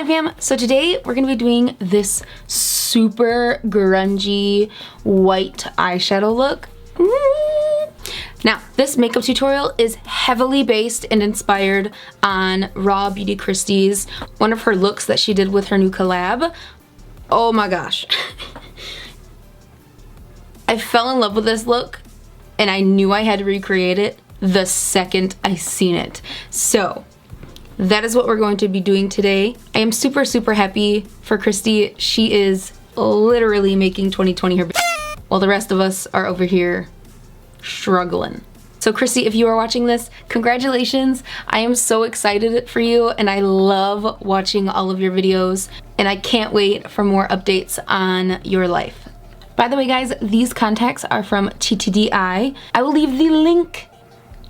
fam, so today we're gonna be doing this super grungy white eyeshadow look. Now, this makeup tutorial is heavily based and inspired on rawbeautykristi's, one of her looks that she did with her new collab. Oh my gosh. I fell in love with this look and I knew I had to recreate it the second I seen it. So that is what we're going to be doing today. I am super happy for Kristi. She is literally making 2020 her while the rest of us are over here struggling. So Kristi, if you are watching this, congratulations. I am so excited for you and I love watching all of your videos and I can't wait for more updates on your life. By the way guys, these contacts are from ttdeye. I will leave the link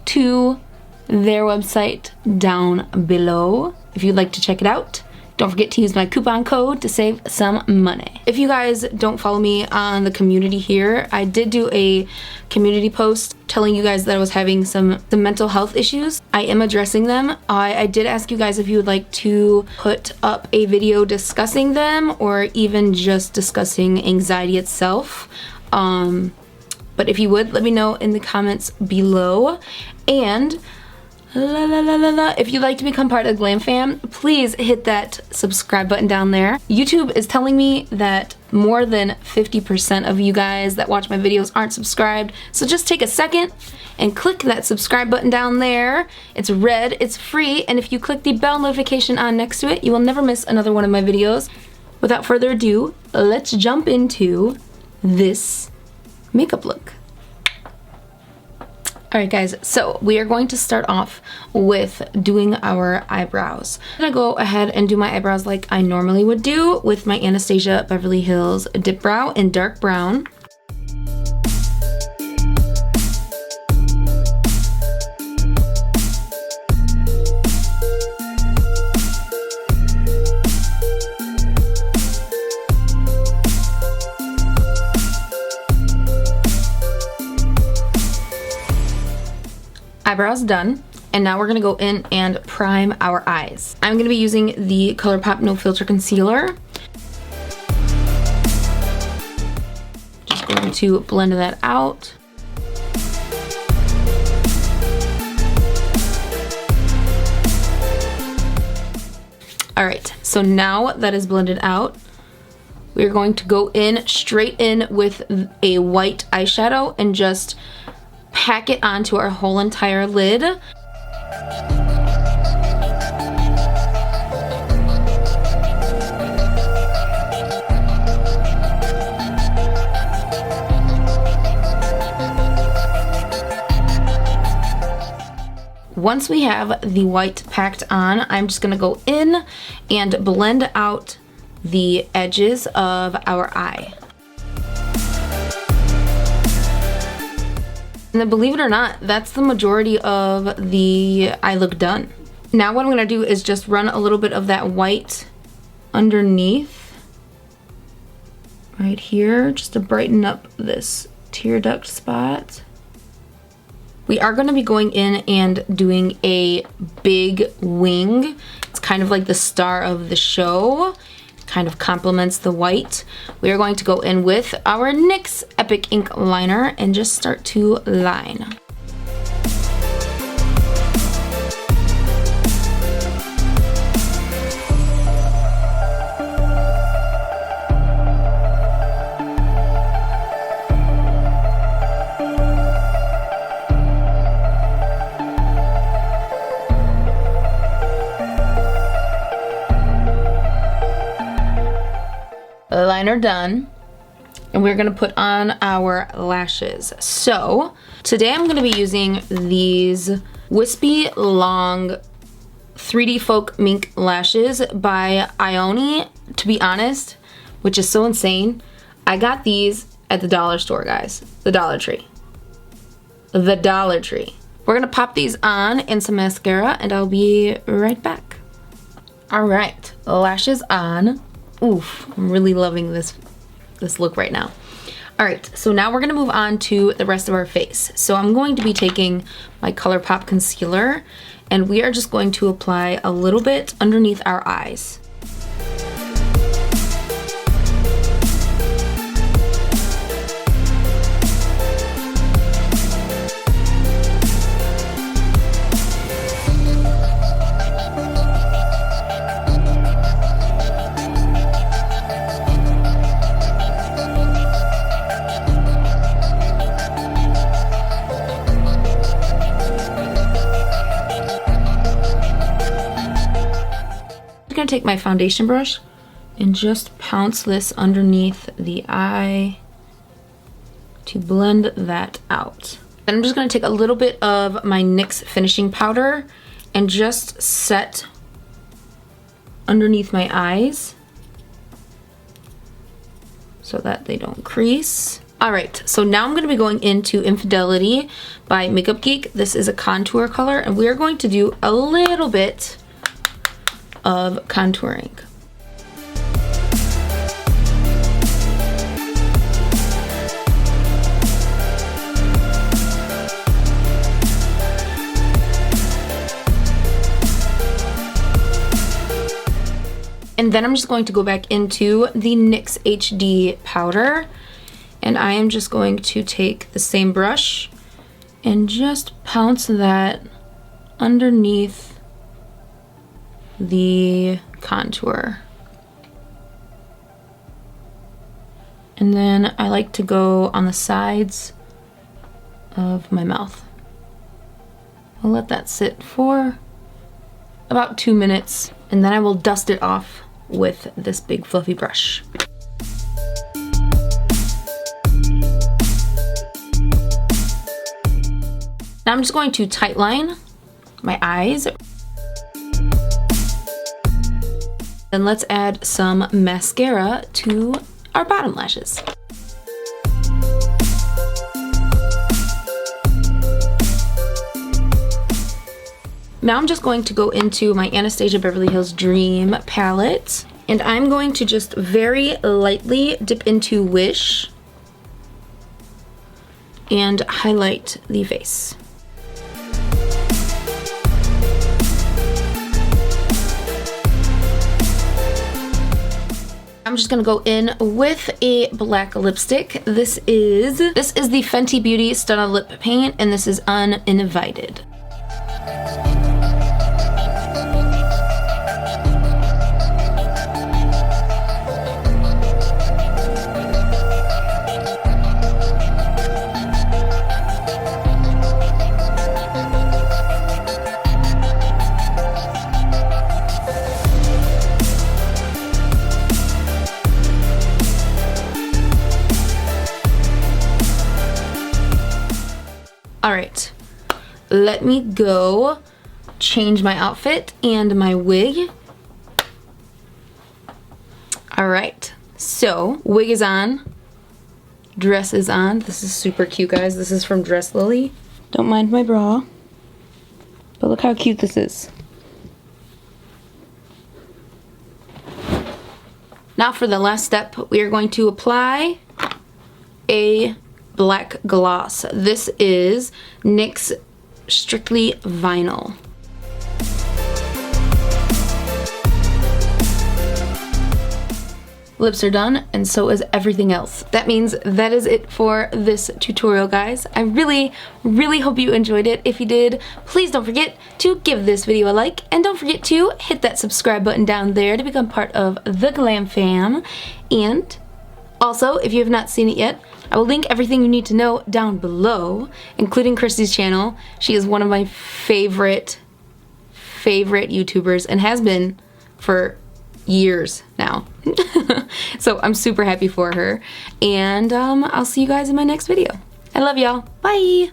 to their website down below if you'd like to check it out. Don't forget to use my coupon code to save some money. If you guys don't follow me on the community here, I did do a community post telling you guys that I was having some mental health issues. I am addressing them. I did ask you guys if you would like to put up a video discussing them or even just discussing anxiety itself. But if you would, let me know in the comments below. And if you'd like to become part of Glamfam, please hit that subscribe button down there. YouTube is telling me that more than 50% of you guys that watch my videos aren't subscribed. So just take a second and click that subscribe button down there. It's red, it's free, and if you click the bell notification on next to it, you will never miss another one of my videos. Without further ado, let's jump into this makeup look. Alright guys, so we are going to start off with doing our eyebrows. I'm gonna go ahead and do my eyebrows like I normally would do with my Anastasia Beverly Hills Dip Brow in dark brown. Eyebrows done, and now we're gonna go in and prime our eyes. I'm gonna be using the ColourPop No Filter Concealer. Just going to blend that out. Alright, so now that is blended out, we're going to go in straight in with a white eyeshadow and just pack it onto our whole entire lid. Once we have the white packed on, I'm just gonna go in and blend out the edges of our eye. And then, believe it or not, that's the majority of the eye look done. Now what I'm gonna do is just run a little bit of that white underneath right here just to brighten up this tear duct spot. We are gonna be going in and doing a big wing. It's kind of like the star of the show. Kind of complements the white. We are going to go in with our NYX Epic Ink Liner and just start to line. Liner done, and we're gonna put on our lashes. So today I'm gonna be using these wispy long 3D Folk Mink lashes by Imovie. To be honest, which is so insane, I got these at the dollar store, guys. The Dollar Tree. The Dollar Tree. We're gonna pop these on in some mascara and I'll be right back. Alright, lashes on. Oof, I'm really loving this look right now. Alright, so now we're gonna move on to the rest of our face. So I'm going to be taking my ColourPop concealer and we are just going to apply a little bit underneath our eyes. gonna take my foundation brush and just pounce this underneath the eye to blend that out. Then I'm just gonna take a little bit of my NYX finishing powder and just set underneath my eyes so that they don't crease. All right, so now I'm gonna be going into Infidelity by Makeup Geek. This is a contour color, and we are going to do a little bit of contouring. And then I'm just going to go back into the NYX HD powder, and I am just going to take the same brush and just pounce that underneath the contour. And then I like to go on the sides of my mouth. I'll let that sit for about 2 minutes, and then I will dust it off with this big fluffy brush. Now I'm just going to tightline my eyes. Then let's add some mascara to our bottom lashes. Now I'm just going to go into my Anastasia Beverly Hills Dream palette, and I'm going to just very lightly dip into Wish and highlight the face. I'm just gonna go in with a black lipstick. This is the Fenty Beauty Stunna Lip Paint, and this is Uninvited. All right, let me go change my outfit and my wig. All right, so wig is on, dress is on. This is super cute, guys. This is from Dress Lily. Don't mind my bra, but look how cute this is. Now for the last step, we are going to apply a black gloss. This is NYX Strictly Vinyl. Lips are done, and so is everything else. That means that is it for this tutorial, guys. I really hope you enjoyed it. If you did, please don't forget to give this video a like, and don't forget to hit that subscribe button down there to become part of the Glamfam. And also, if you have not seen it yet, I will link everything you need to know down below, including Kristi's channel. She is one of my favorite YouTubers and has been for years now. So I'm super happy for her. And I'll see you guys in my next video. I love y'all. Bye!